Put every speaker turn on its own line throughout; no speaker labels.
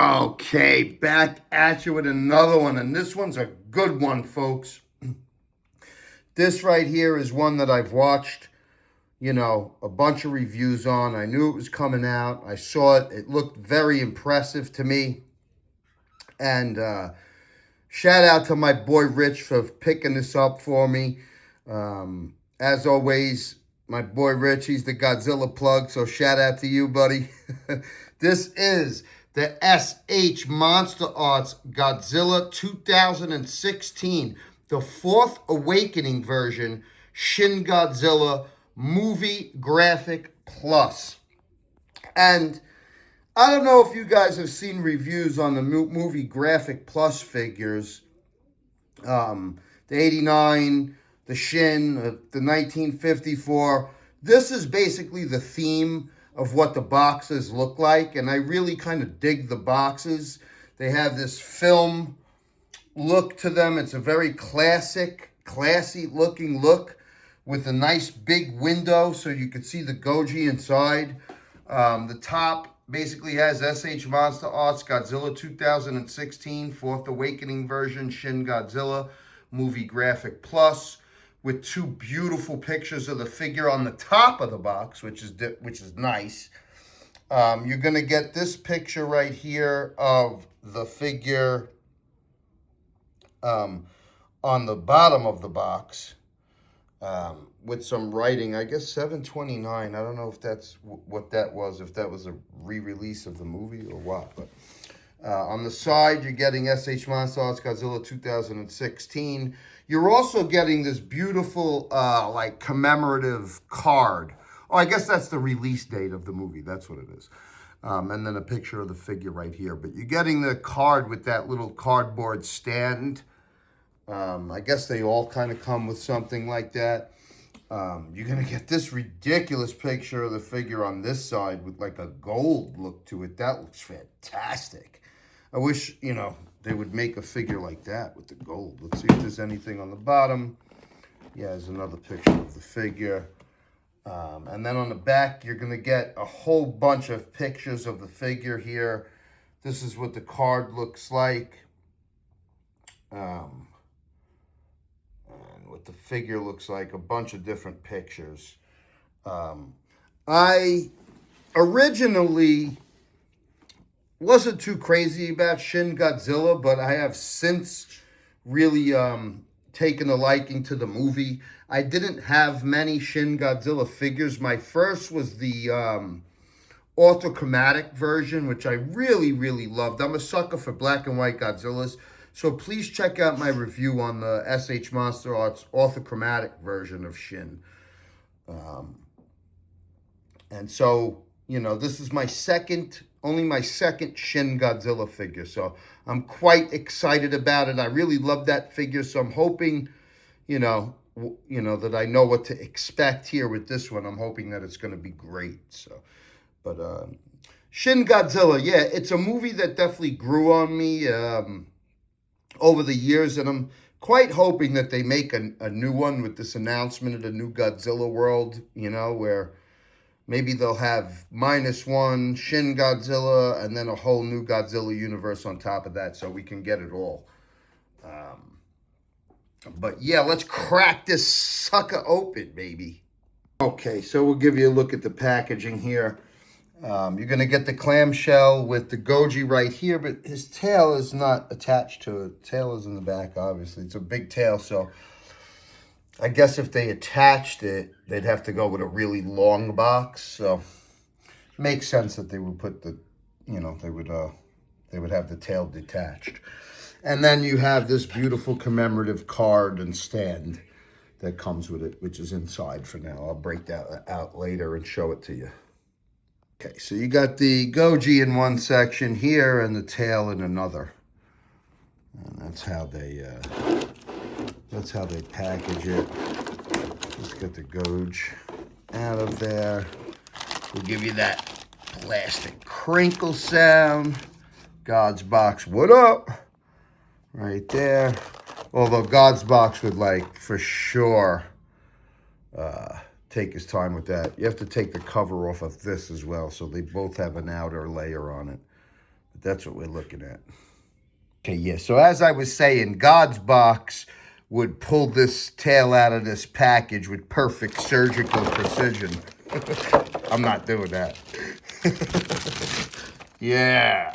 Okay, back at you with another one, and this one's a good one, folks. This right here is one that I've watched, a bunch of reviews on. I knew it was coming out. I saw it. It looked very impressive to me. And shout out to my boy Rich for picking this up for me. As always, my boy Rich, he's the Godzilla plug, so shout out to you, buddy. This is the SH Monsterarts Godzilla 2016, the Fourth Awakening version, Shin Godzilla Movie Graphic Plus. And I don't know if you guys have seen reviews on the Movie Graphic Plus figures. The 89, the SHIN, the 1954. This is basically the theme of what the boxes look like, and I really kind of dig the boxes. They have this film look to them. It's a very classy looking look with a nice big window so you can see the Goji inside. The top basically has SH Monsterarts Godzilla 2016 Fourth Awakening version Shin Godzilla Movie Graphic Plus, with two beautiful pictures of the figure on the top of the box, which is nice. You're going to get this picture right here of the figure on the bottom of the box with some writing. I guess 729. I don't know if that's what that was, if that was a re-release of the movie or what. But on the side, you're getting SH Monsterarts Godzilla 2016. You're also getting this beautiful, commemorative card. Oh, I guess that's the release date of the movie. That's what it is. And then a picture of the figure right here. But you're getting the card with that little cardboard stand. I guess they all kind of come with something like that. You're going to get this ridiculous picture of the figure on this side with like a gold look to it. That looks fantastic. I wish, they would make a figure like that with the gold. Let's see if there's anything on the bottom. Yeah, there's another picture of the figure. And then on the back, you're going to get a whole bunch of pictures of the figure here. This is what the card looks like. And what the figure looks like, a bunch of different pictures. I originally wasn't too crazy about Shin Godzilla, but I have since really taken a liking to the movie. I didn't have many Shin Godzilla figures. My first was the orthochromatic version, which I really, really loved. I'm a sucker for black and white Godzillas, so please check out my review on the SH Monsterarts orthochromatic version of Shin. And so, this is only my second Shin Godzilla figure, so I'm quite excited about it. I really love that figure, so I'm hoping, that I know what to expect here with this one. I'm hoping that it's going to be great. So, but Shin Godzilla, yeah, it's a movie that definitely grew on me over the years, and I'm quite hoping that they make a new one with this announcement of the new Godzilla world, where maybe they'll have -1 Shin Godzilla and then a whole new Godzilla universe on top of that, so we can get it all. But yeah, let's crack this sucker open, baby. Okay, so we'll give you a look at the packaging here. You're going to get the clamshell with the Goji right here, but his tail is not attached to it. Tail is in the back, obviously. It's a big tail, so I guess if they attached it, they'd have to go with a really long box. So it makes sense that they would put they would have the tail detached. And then you have this beautiful commemorative card and stand that comes with it, which is inside for now. I'll break that out later and show it to you. Okay, so you got the Goji in one section here and the tail in another. And that's how they package it. Let's get the Goji out of there. We'll give you that plastic crinkle sound. God's box, what up? Right there. Although God's box would for sure take his time with that. You have to take the cover off of this as well, so they both have an outer layer on it. That's what we're looking at. Okay, yeah, so as I was saying, God's box would pull this tail out of this package with perfect surgical precision. I'm not doing that. Yeah.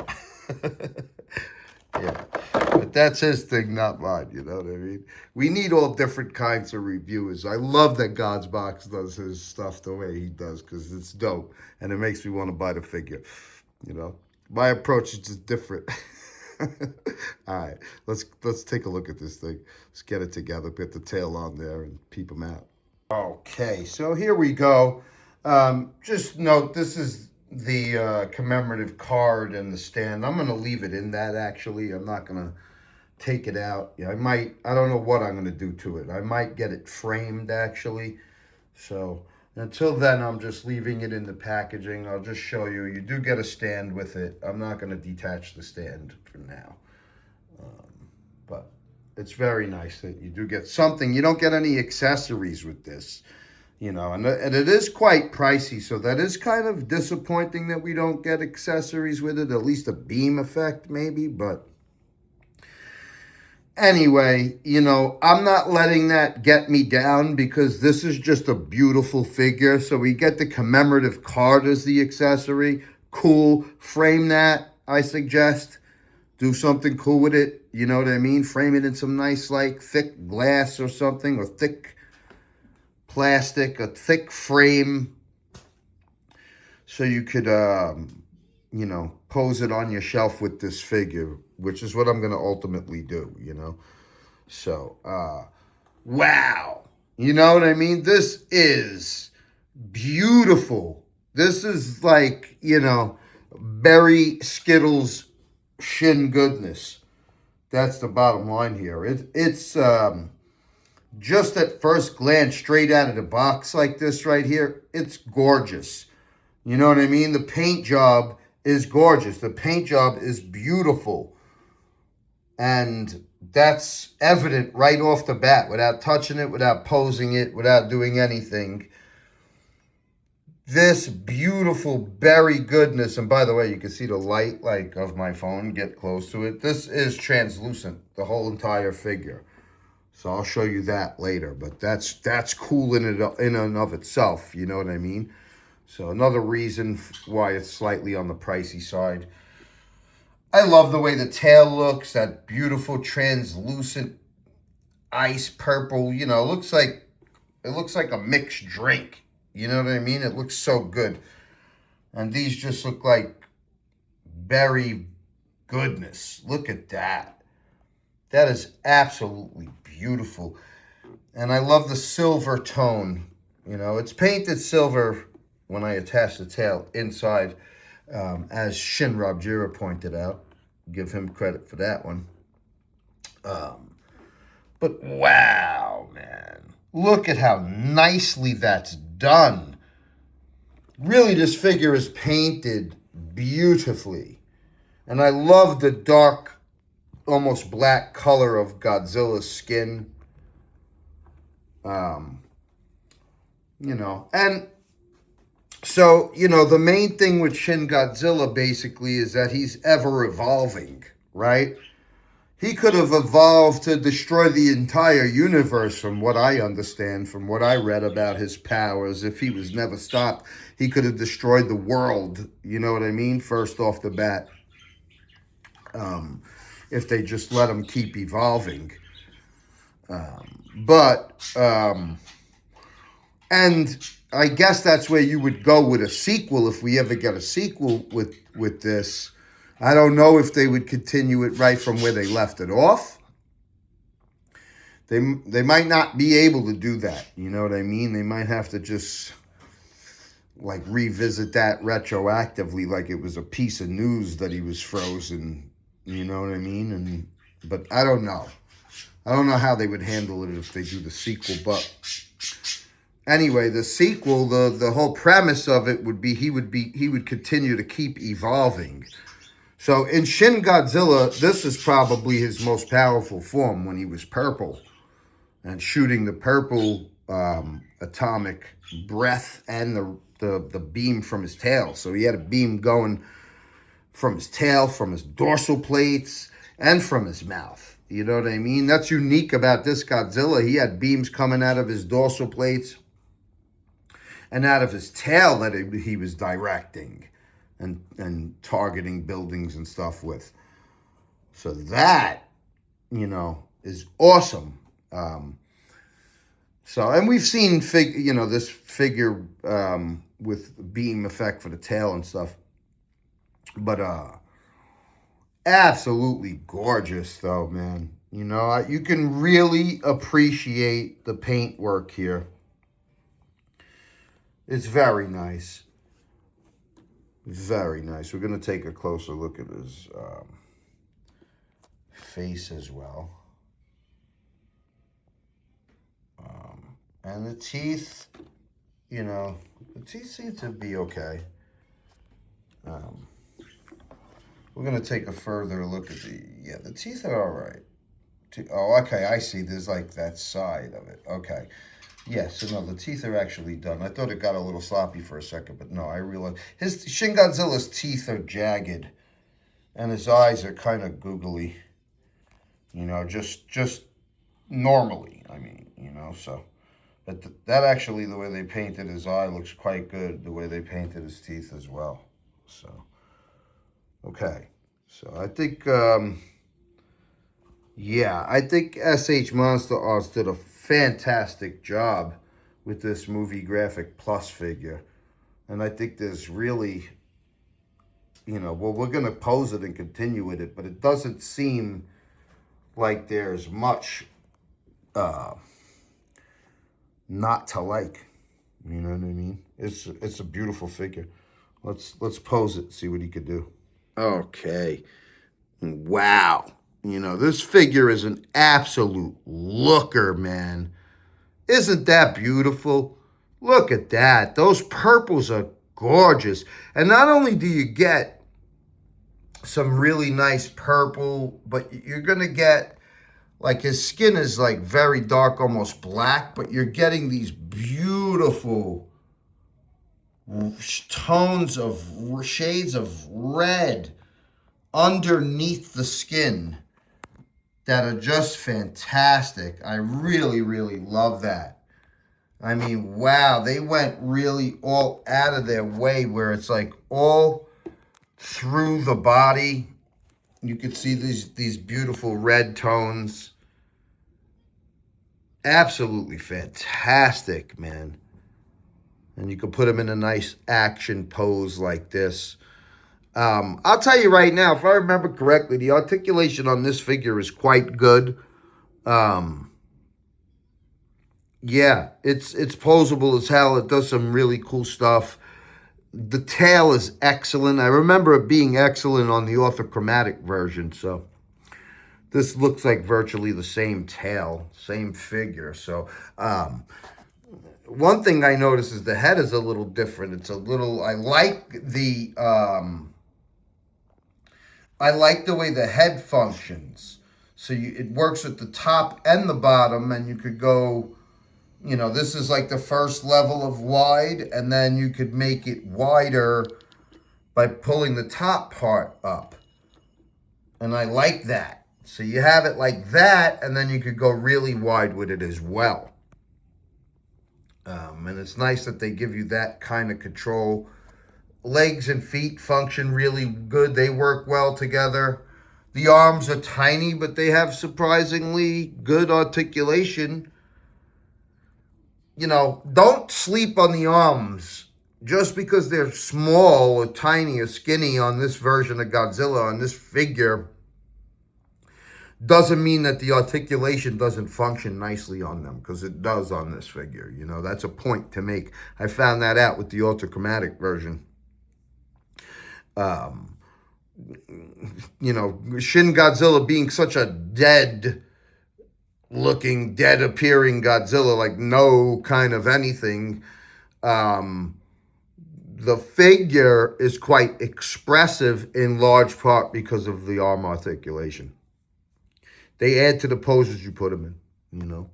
Yeah. But that's his thing, not mine, you know what I mean? We need all different kinds of reviewers. I love that God's Box does his stuff the way he does, because it's dope. And it makes me want to buy the figure, you know? My approach is just different. All right, let's take a look at this thing. Let's get it together, put the tail on there, and peep them out. Okay, so here we go. Just note, this is the commemorative card and the stand. I'm going to leave it in that, actually. I'm not going to take it out. Yeah, I don't know what I'm going to do to it. I might get it framed, actually. So until then, I'm just leaving it in the packaging. I'll just show you. You do get a stand with it. I'm not going to detach the stand for now. But it's very nice that you do get something. You don't get any accessories with this. You know, and it is quite pricey, so that is kind of disappointing that we don't get accessories with it, at least a beam effect maybe, but anyway, you know, I'm not letting that get me down because this is just a beautiful figure, so we get the commemorative card as the accessory. Cool. Frame that, I suggest. Do something cool with it, you know what I mean? Frame it in some nice, like, thick glass or something, or thick plastic, a thick frame, so you could, you know, pose it on your shelf with this figure, which is what I'm going to ultimately do, you know. So, wow. You know what I mean? This is beautiful. This is like, you know, berry Skittles SHIN goodness. That's the bottom line here. It's just at first glance, straight out of the box like this right here, it's gorgeous. You know what I mean? The paint job is gorgeous. The paint job is beautiful. And that's evident right off the bat, without touching it, without posing it, without doing anything. This beautiful berry goodness, and by the way, you can see the light like of my phone, get close to it. This is translucent, the whole entire figure. So I'll show you that later, but that's cool in and of itself, you know what I mean? So another reason why it's slightly on the pricey side. I love the way the tail looks, that beautiful translucent ice purple, you know, it looks like a mixed drink. You know what I mean? It looks so good. And these just look like berry goodness. Look at that. That is absolutely beautiful. And I love the silver tone. You know, it's painted silver when I attach the tail inside, as Shin Robjira pointed out. Give him credit for that one. But wow, man. Look at how nicely that's done. Really, this figure is painted beautifully. And I love the dark, almost black color of Godzilla's skin. You know, and so, you know, the main thing with Shin Godzilla basically is that he's ever evolving, right? He could have evolved to destroy the entire universe, from what I understand, from what I read about his powers. If he was never stopped, he could have destroyed the world, you know what I mean? First off the bat. If they just let him keep evolving. And I guess that's where you would go with a sequel if we ever get a sequel with this. I don't know if they would continue it right from where they left it off. They might not be able to do that. You know what I mean? They might have to just like revisit that retroactively, like it was a piece of news that he was frozen. You know what I mean? But I don't know. I don't know how they would handle it if they do the sequel. But anyway, the sequel, the whole premise of it would be he would continue to keep evolving. So in Shin Godzilla, this is probably his most powerful form, when he was purple and shooting the purple atomic breath and the beam from his tail. So he had a beam going from his tail, from his dorsal plates, and from his mouth. You know what I mean? That's unique about this Godzilla. He had beams coming out of his dorsal plates and out of his tail that he was directing and targeting buildings and stuff with. So that, you know, is awesome. And we've seen this figure with beam effect for the tail and stuff. But absolutely gorgeous though, man. You know, you can really appreciate the paint work here. It's very nice. Very nice. We're going to take a closer look at his face as well. And the teeth, you know, the teeth seem to be okay. We're going to take a further look at the teeth are all right. Oh, okay, I see. There's like that side of it. Okay. Yes, so no, the teeth are actually done. I thought it got a little sloppy for a second, but no, I realized Shin Godzilla's teeth are jagged, and his eyes are kind of googly. You know, just normally. I mean, you know, so. But that actually, the way they painted his eye looks quite good. The way they painted his teeth as well. So, okay. So I think, I think SH Monsterarts did a fantastic job with this Movie Graphic Plus figure. And I think there's really, you know, well, we're going to pose it and continue with it, but it doesn't seem like there's much not to like. You know what I mean? It's a beautiful figure. Let's pose it, see what he could do. Okay. Wow. You know, this figure is an absolute looker, man. Isn't that beautiful? Look at that. Those purples are gorgeous. And not only do you get some really nice purple, but you're going to get, like, his skin is like very dark, almost black, but you're getting these beautiful tones of shades of red underneath the skin that are just fantastic. I really, really love that. I mean, wow, they went really all out of their way where it's like all through the body. You could see these beautiful red tones. Absolutely fantastic, man. And you could put them in a nice action pose like this. I'll tell you right now, if I remember correctly, the articulation on this figure is quite good. Yeah, it's posable as hell. It does some really cool stuff. The tail is excellent. I remember it being excellent on the orthochromatic version, so this looks like virtually the same tail, same figure. So, one thing I noticed is the head is a little different. It's a little, I like the way the head functions. So it works at the top and the bottom, and you could go, you know, this is like the first level of wide, and then you could make it wider by pulling the top part up. And I like that. So you have it like that, and then you could go really wide with it as well. And it's nice that they give you that kind of control. Legs and feet function really good. They work well together. The arms are tiny, but they have surprisingly good articulation. You know, don't sleep on the arms. Just because they're small or tiny or skinny on this version of Godzilla, on this figure, doesn't mean that the articulation doesn't function nicely on them, because it does on this figure. You know, that's a point to make. I found that out with the orthochromatic version. You know, Shin Godzilla being such a dead appearing Godzilla, like no kind of anything. The figure is quite expressive in large part because of the arm articulation. They add to the poses you put them in, you know.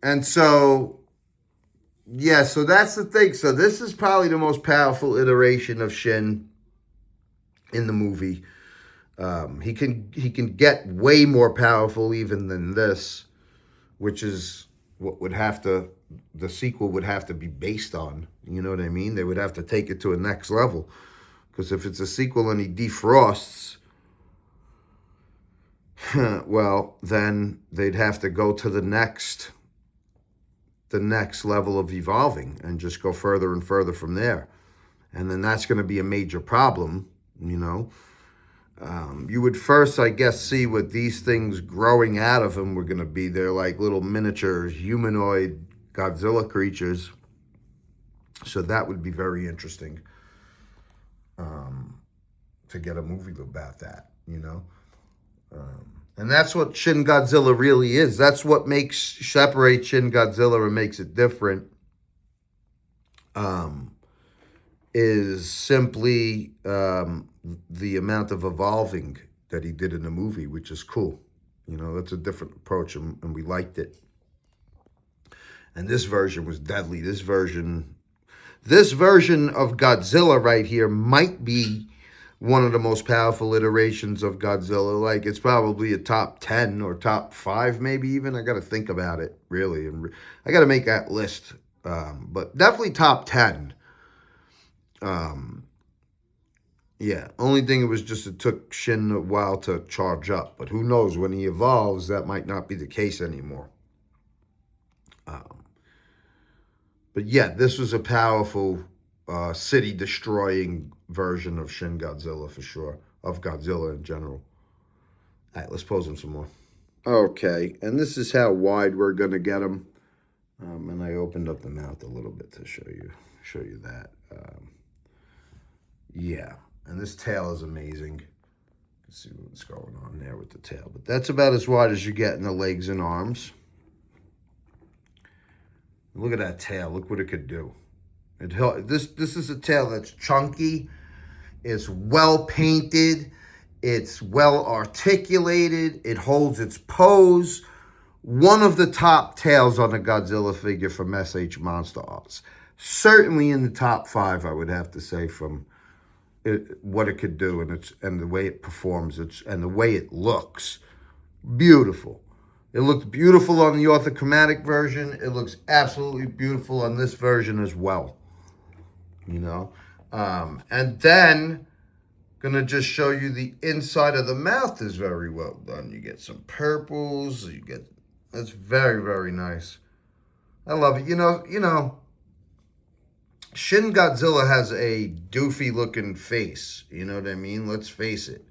And so yeah, so that's the thing. So this is probably the most powerful iteration of Shin in the movie. He can get way more powerful even than this, which is what would have to the sequel would have to be based on. You know what I mean? They would have to take it to a next level. Because if it's a sequel and he defrosts, well, then they'd have to go to the next level of evolving and just go further and further from there. And then that's going to be a major problem, you know. You would first, I guess, see what these things growing out of him were going to be. They're like little miniature humanoid Godzilla creatures. So that would be very interesting to get a movie about that, you know. And that's what Shin Godzilla really is. That's what separates Shin Godzilla and makes it different. Is simply the amount of evolving that he did in the movie, which is cool. You know, that's a different approach, and we liked it. And this version was deadly. This version of Godzilla right here might be one of the most powerful iterations of Godzilla. Like, it's probably a top 10 or top 5, maybe even. I got to think about it, really. And I got to make that list. But definitely top 10. Yeah, only thing it took Shin a while to charge up. But who knows, when he evolves, that might not be the case anymore. But yeah, this was a powerful city-destroying version of Shin Godzilla for sure, of Godzilla in general. All right, let's pose him some more. Okay, and this is how wide we're going to get him. And I opened up the mouth a little bit to show you that. Yeah, and this tail is amazing. Let's see what's going on there with the tail. But that's about as wide as you get in the legs and arms. Look at that tail. Look what it could do. This is a tail that's chunky. It's well painted. It's well articulated. It holds its pose. One of the top tails on a Godzilla figure from SH Monsterarts. Certainly in the top 5, I would have to say, from what it could do and the way it performs and the way it looks. Beautiful. It looked beautiful on the orthochromatic version. It looks absolutely beautiful on this version as well. You know? And then, gonna just show you the inside of the mouth is very well done. You get some purples. That's very, very nice. I love it. You know, Shin Godzilla has a doofy looking face. You know what I mean? Let's face it.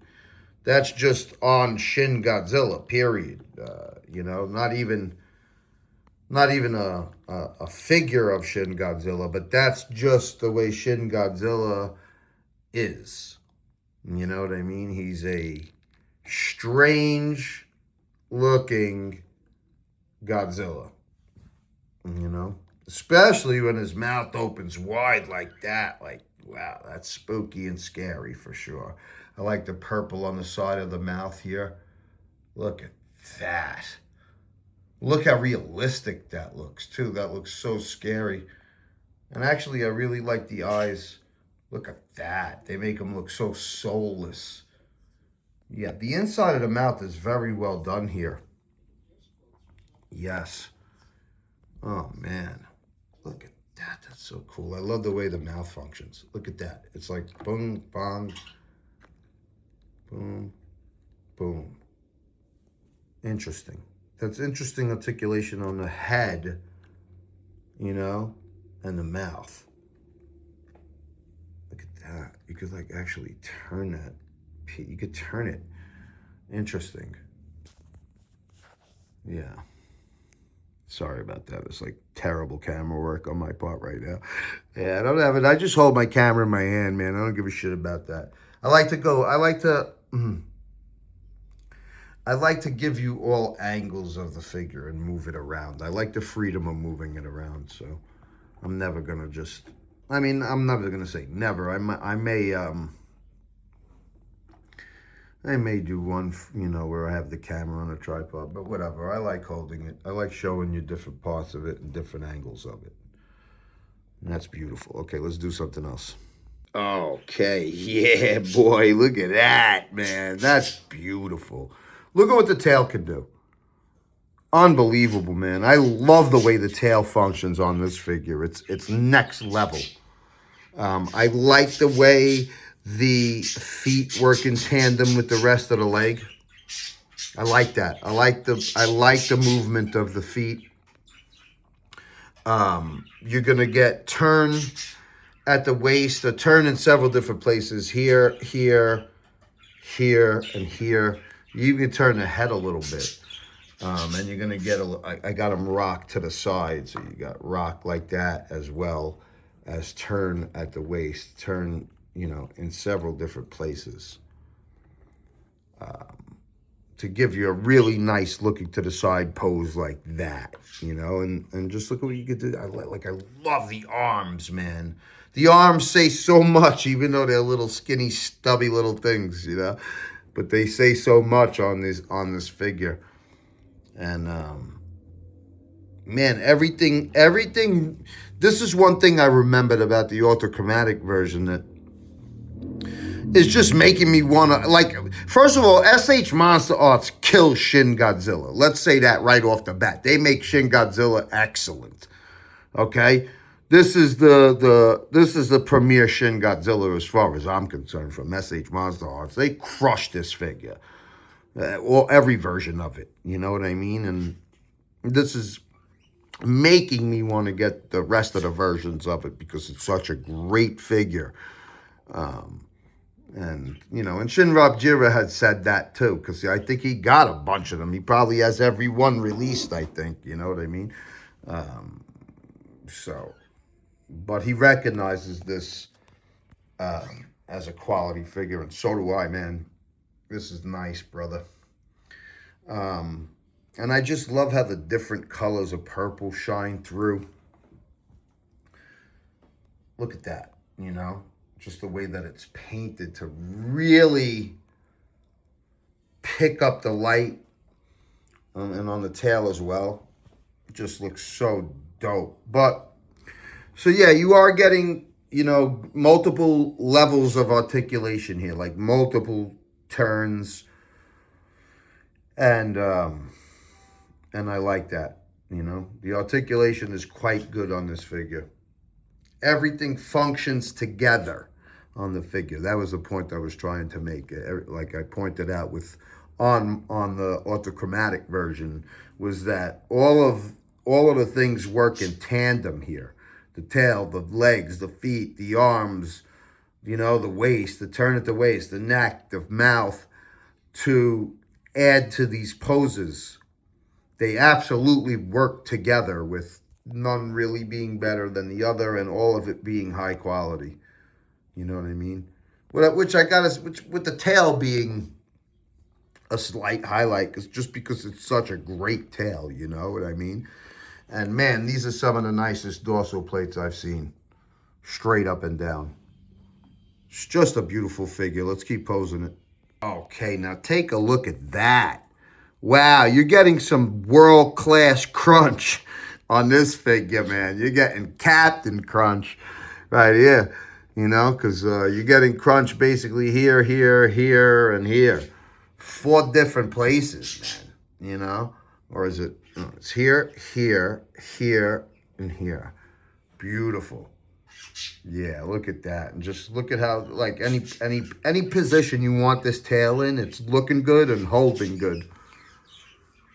That's just on Shin Godzilla, period. You know, not even a figure of Shin Godzilla, but that's just the way Shin Godzilla is. You know what I mean? He's a strange looking Godzilla. You know? Especially when his mouth opens wide like that. Like, wow, that's spooky and scary for sure. I like the purple on the side of the mouth here. Look at that. Look how realistic that looks, too. That looks so scary. And actually, I really like the eyes. Look at that. They make them look so soulless. Yeah, the inside of the mouth is very well done here. Yes. Oh, man. Look at that. That's so cool. I love the way the mouth functions. Look at that. It's like boom, bong, boom, boom. Interesting. That's interesting articulation on the head, you know, and the mouth. Look at that. You could like actually turn that. You could turn it. Interesting. Yeah. Sorry about that. It's like terrible camera work on my part right now. Yeah, I don't have it. I just hold my camera in my hand, man. I don't give a shit about that. I like to give you all angles of the figure and move it around. I like the freedom of moving it around, so I'm never gonna just. I mean, I'm never gonna say never. I may do one, you know, where I have the camera on a tripod, but whatever. I like holding it. I like showing you different parts of it and different angles of it. And that's beautiful. Okay, let's do something else. Okay, yeah, boy, look at that, man. That's beautiful. Look at what the tail can do. Unbelievable, man. I love the way the tail functions on this figure. It's next level. I like the way the feet work in tandem with the rest of the leg. I like that. I like the movement of the feet. You're gonna get turn at the waist, a turn in several different places. Here, here, here, and here. You even turn the head a little bit. And you're gonna get I got them rock to the side, so you got rock like that as well as turn at the waist, turn, you know, in several different places. To give you a really nice looking to the side pose like that, you know, and just look at what you could do. I love the arms, man. The arms say so much, even though they're little skinny, stubby little things, you know, but they say so much on this figure. And man, everything. This is one thing I remembered about the orthochromatic version that is just making me want to, like, first of all, Monsterarts kills Shin Godzilla. Let's say that right off the bat. They make Shin Godzilla excellent. Okay? This is the premier Shin Godzilla as far as I'm concerned from Monsterarts. They crushed this figure. Or every version of it. You know what I mean? And this is making me want to get the rest of the versions of it because it's such a great figure. And, you know, and Shinra Jira had said that too, because I think he got a bunch of them. He probably has every one released, I think, you know what I mean? But he recognizes this as a quality figure, and so do I, man. This is nice, brother. And I just love how the different colors of purple shine through. Look at that, you know? Just the way that it's painted to really pick up the light, and on the tail as well. It just looks so dope. But, so yeah, you are getting, you know, multiple levels of articulation here, like multiple turns. And I like that, you know. The articulation is quite good on this figure. Everything functions together on the figure. That was the point I was trying to make. Like I pointed out with on the orthochromatic version, was that all of the things work in tandem here. The tail, the legs, the feet, the arms, you know, the waist, the turn at the waist, the neck, the mouth, to add to these poses. They absolutely work together, with none really being better than the other and all of it being high quality. You know what I mean? Which with the tail being a slight highlight, just because it's such a great tail, you know what I mean? And man, these are some of the nicest dorsal plates I've seen. Straight up and down. It's just a beautiful figure. Let's keep posing it. Okay, now take a look at that. Wow, you're getting some world-class crunch on this figure, man. You're getting Captain Crunch right here, you know, because you're getting crunch basically here, here, here, and here. 4 different places, man, you know? Or is it, no, it's here, here, here, and here. Beautiful. Yeah, look at that. And just look at how, like, any position you want this tail in, it's looking good and holding good.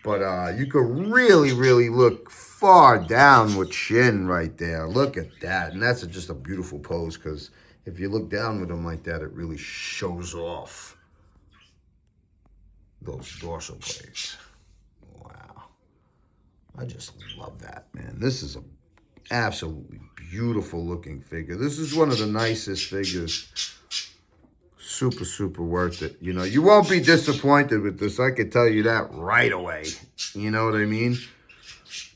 But you could really, really look far down with Shin right there. Look at that. And that's just a beautiful pose, because if you look down with him like that, it really shows off those dorsal plates. Wow. I just love that, man. This is a absolutely beautiful looking figure. This is one of the nicest figures. Super, super worth it. You know, you won't be disappointed with this. I can tell you that right away. You know what I mean?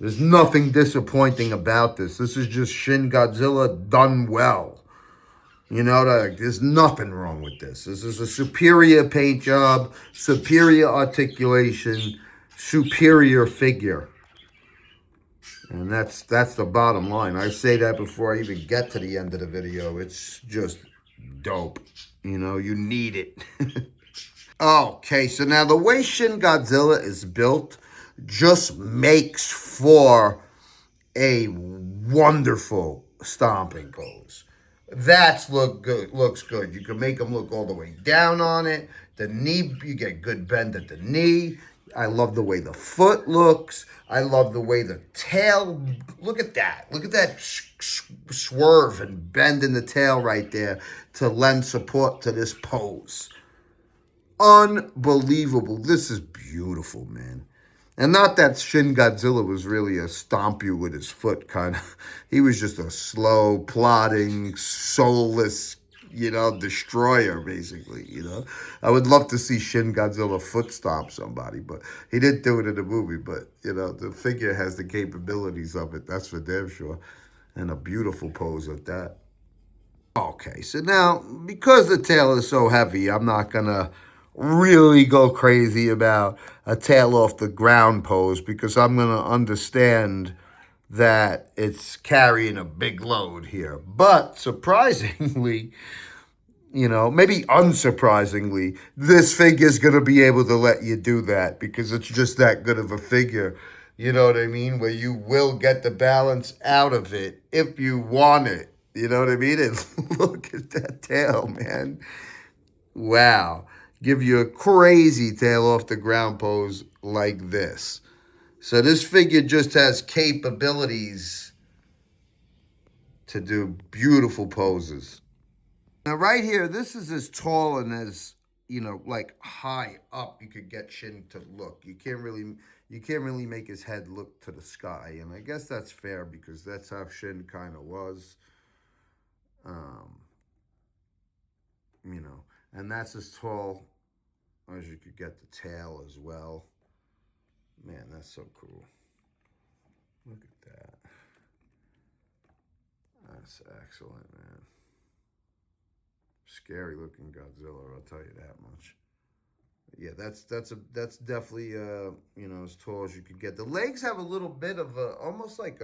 There's nothing disappointing about this. This is just Shin Godzilla done well. You know, there's nothing wrong with this. This is a superior paint job, superior articulation, superior figure. And that's the bottom line. I say that before I even get to the end of the video. It's just dope. You know, you need it. Okay, so now the way Shin Godzilla is built just makes for a wonderful stomping pose. Looks good. You can make them look all the way down on it. The knee, you get good bend at the knee. I love the way the foot looks. I love the way the tail, look at that. Look at that swerve and bend in the tail right there to lend support to this pose. Unbelievable. This is beautiful, man. And not that Shin Godzilla was really a stomp you with his foot kind of. He was just a slow, plodding, soulless, destroyer, basically. I would love to see Shin Godzilla foot stomp somebody, but he didn't do it in the movie. But, the figure has the capabilities of it, that's for damn sure. And a beautiful pose at that. Okay, so now, because the tail is so heavy, I'm not going to really go crazy about a tail off the ground pose because I'm going to understand that it's carrying a big load here. But surprisingly, maybe unsurprisingly, this figure is going to be able to let you do that because it's just that good of a figure. You know what I mean? Where you will get the balance out of it if you want it. You know what I mean? And look at that tail, man. Wow. Give you a crazy tail off the ground pose like this. So this figure just has capabilities to do beautiful poses. Now right here, this is as tall and as, like high up you could get Shin to look. You can't really make his head look to the sky. And I guess that's fair because that's how Shin kind of was. And that's as tall as you could get the tail as well. Man, that's so cool. Look at that. That's excellent, man. Scary looking Godzilla, I'll tell you that much. Yeah, that's definitely as tall as you could get. The legs have a little bit of a almost like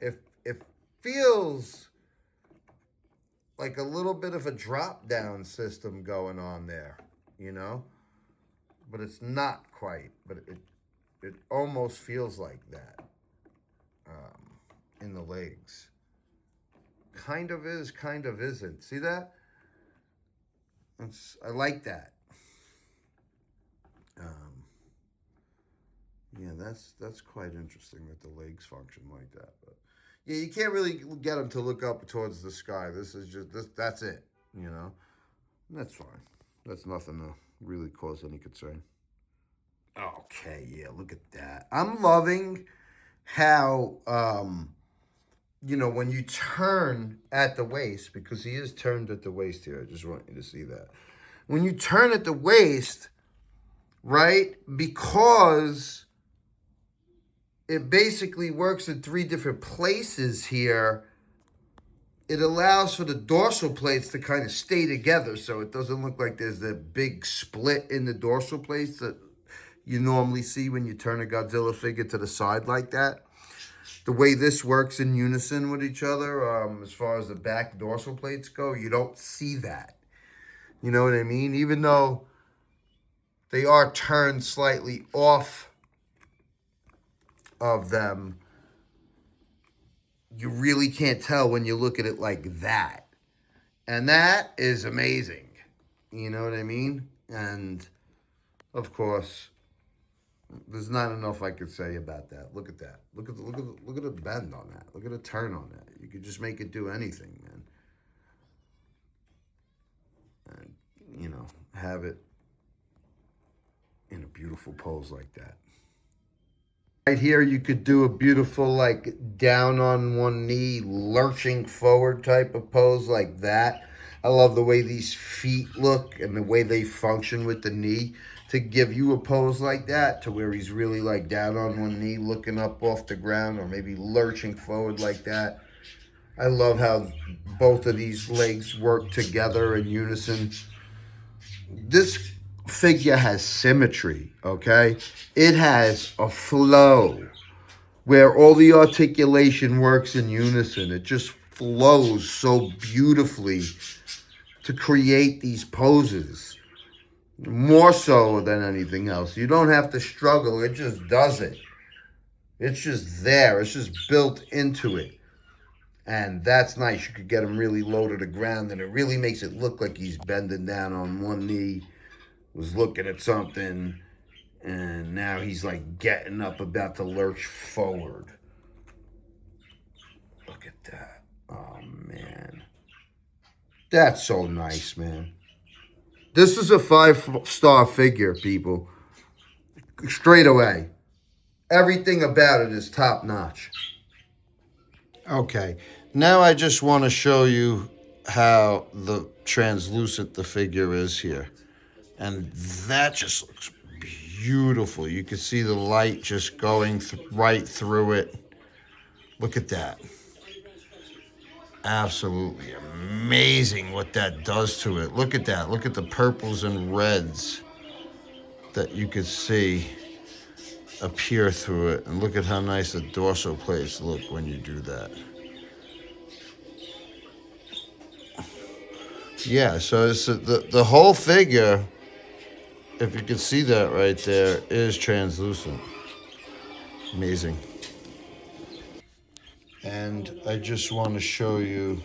it feels like a little bit of a drop down system going on there, but it's not quite, but it almost feels like that in the legs. Kind of is, kind of isn't. See that? I like that. Yeah, that's quite interesting that the legs function like that. But yeah, you can't really get them to look up towards the sky. That's it, That's fine. That's nothing to really cause any concern. Okay, yeah, look at that. I'm loving how, when you turn at the waist, because he is turned at the waist here. I just want you to see that. When you turn at the waist, right, because it basically works in 3 different places here, it allows for the dorsal plates to kind of stay together so it doesn't look like there's that big split in the dorsal plates that you normally see when you turn a Godzilla figure to the side like that. The way this works in unison with each other, as far as the back dorsal plates go, you don't see that. You know what I mean? Even though they are turned slightly off of them, you really can't tell when you look at it like that. And that is amazing. You know what I mean? And, of course, there's not enough I could say about that. Look at that. Look at the bend on that. Look at the turn on that. You could just make it do anything, man. And, have it in a beautiful pose like that. Right here, you could do a beautiful, like, down on one knee, lurching forward type of pose like that. I love the way these feet look and the way they function with the knee to give you a pose like that, to where he's really, like, down on one knee, looking up off the ground, or maybe lurching forward like that. I love how both of these legs work together in unison. This figure has symmetry, okay? It has a flow. where all the articulation works in unison. It just flows so beautifully to create these poses, more so than anything else. You don't have to struggle. It just does it. It's just there. It's just built into it. And that's nice. You could get him really low to the ground, and it really makes it look like he's bending down on one knee, was looking at something, and now he's like getting up, about to lurch forward. Look at that. Oh, man. That's so nice, man. This is a 5-star figure, people. Straight away. Everything about it is top notch. Okay, now I just want to show you how the translucent the figure is here. And that just looks beautiful. You can see the light just going right through it. Look at that. Absolutely amazing what that does to it. Look at that. Look at the purples and reds that you could see appear through it. And look at how nice the dorsal plates look when you do that. Yeah, so it's the whole figure, if you can see that right there, is translucent. Amazing. And I just want to show you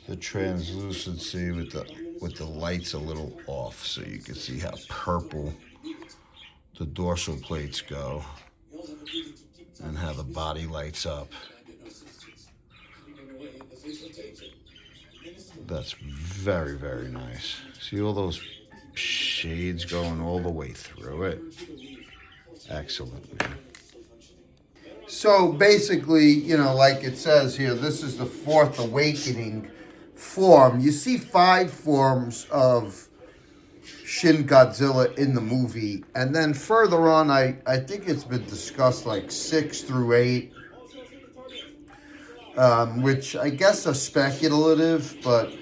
the translucency with the lights a little off, so you can see how purple the dorsal plates go and how the body lights up. That's very, very nice. See all those shades going all the way through it? Excellent, man. So basically, you know, like it says here, this is the fourth awakening form. You see 5 forms of Shin Godzilla in the movie. And then further on, I think it's been discussed like 6 through 8. Which I guess are speculative, but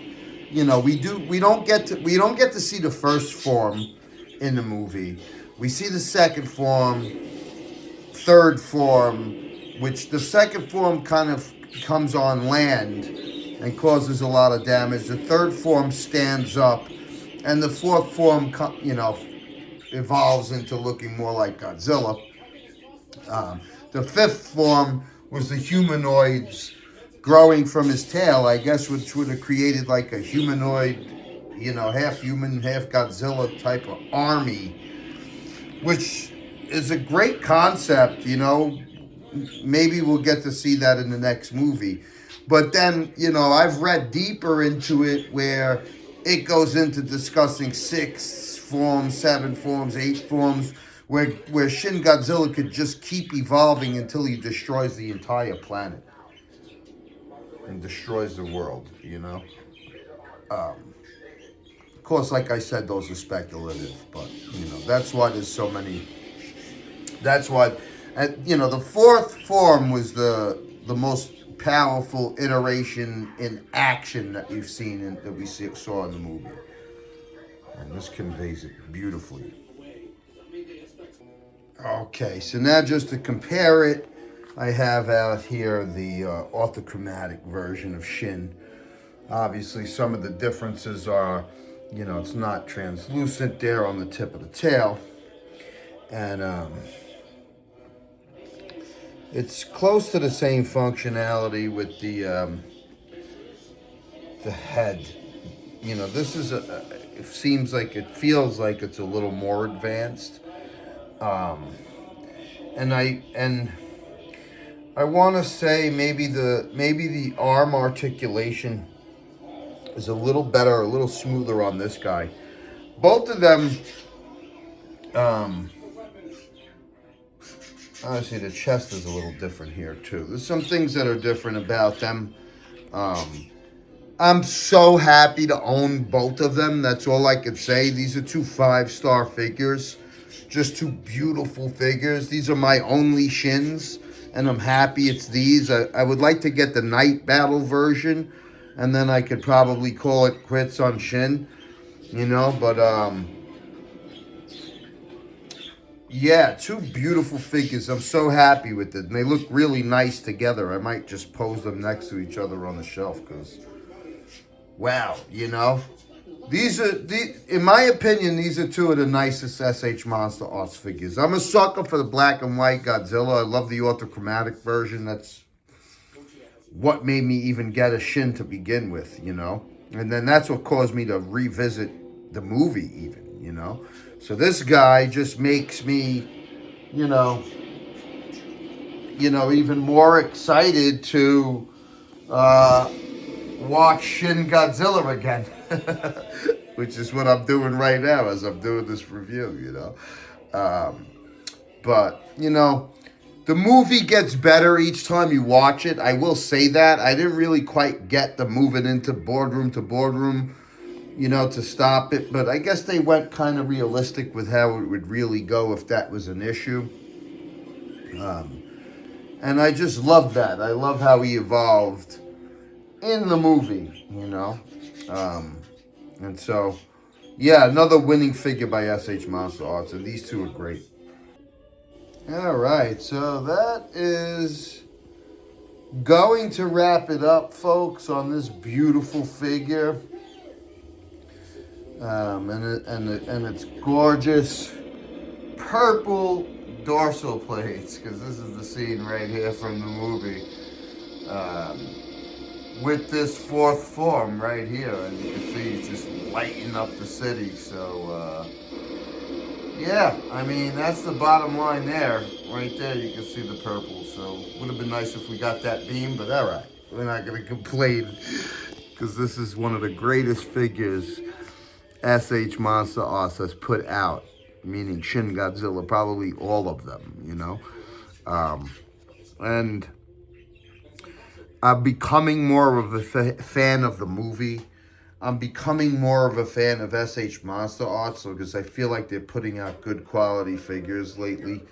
you know, we don't get to see the first form in the movie. We see the second form, third form, which the second form kind of comes on land and causes a lot of damage. The third form stands up, and the fourth form, you know, evolves into looking more like Godzilla. The fifth form was the humanoids growing from his tail, I guess, which would have created like a humanoid, you know, half human, half Godzilla type of army, which is a great concept, you know. Maybe we'll get to see that in the next movie. But then, you know, I've read deeper into it where it goes into discussing 6 forms, 7 forms, 8 forms, where Shin Godzilla could just keep evolving until he destroys the entire planet and destroys the world, you know. Of course, like I said, those are speculative, but, you know, that's why there's so many. That's why, you know, the fourth form was the most powerful iteration in action that we've seen, that we saw in the movie. And this conveys it beautifully. Okay, so now just to compare it, I have out here the orthochromatic version of Shin. Obviously, some of the differences are, you know, it's not translucent there on the tip of the tail. And it's close to the same functionality with the head. You know, this is it seems like, it feels like it's a little more advanced. And I want to say maybe the arm articulation is a little better, a little smoother on this guy. Both of them, obviously the chest is a little different here too. There's some things that are different about them. I'm so happy to own both of them. That's all I could say. These are 2 5-star figures. Just 2 beautiful figures. These are my only Shins, and I'm happy it's these. I would like to get the Night Battle version, and then I could probably call it quits on Shin, you know, but Yeah, two beautiful figures. I'm so happy with it. And they look really nice together. I might just pose them next to each other on the shelf because, wow, you know. In my opinion, these are two of the nicest SH Monster Arts figures. I'm a sucker for the black and white Godzilla. I love the orthochromatic version. That's what made me even get a SHIN to begin with, you know. And then that's what caused me to revisit the movie even, you know. So this guy just makes me, you know, even more excited to watch Shin Godzilla again, which is what I'm doing right now as I'm doing this review, you know. But, you know, the movie gets better each time you watch it. I will say that. I didn't really quite get the moving into boardroom to boardroom, you know, to stop it. But I guess they went kind of realistic with how it would really go if that was an issue. And I just love that. I love how he evolved in the movie, you know. And so, yeah, another winning figure by SH Monster Arts. And these two are great. All right, so that is going to wrap it up, folks, on this beautiful figure. And it's gorgeous purple dorsal plates, because this is the scene right here from the movie, with this fourth form right here, and you can see it's just lighting up the city. So yeah, I mean, that's the bottom line there. Right there you can see the purple. So would have been nice if we got that beam, but all right, we're not going to complain, because this is one of the greatest figures SH Monster Arts has put out, meaning Shin Godzilla, probably all of them, you know. And I'm becoming more of a fan of the movie. I'm becoming more of a fan of SH Monster Arts, because I feel like they're putting out good quality figures lately.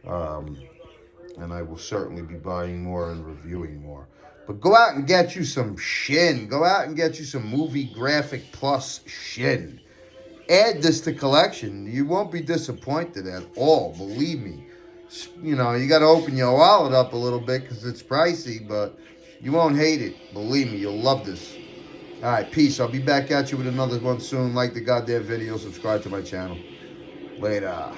And I will certainly be buying more and reviewing more. But go out and get you some SHIN. Go out and get you some Movie Graphic Plus SHIN. Add this to collection. You won't be disappointed at all, believe me. You know, you got to open your wallet up a little bit because it's pricey, but you won't hate it. Believe me, you'll love this. All right, peace. I'll be back at you with another one soon. Like the goddamn video. Subscribe to my channel. Later.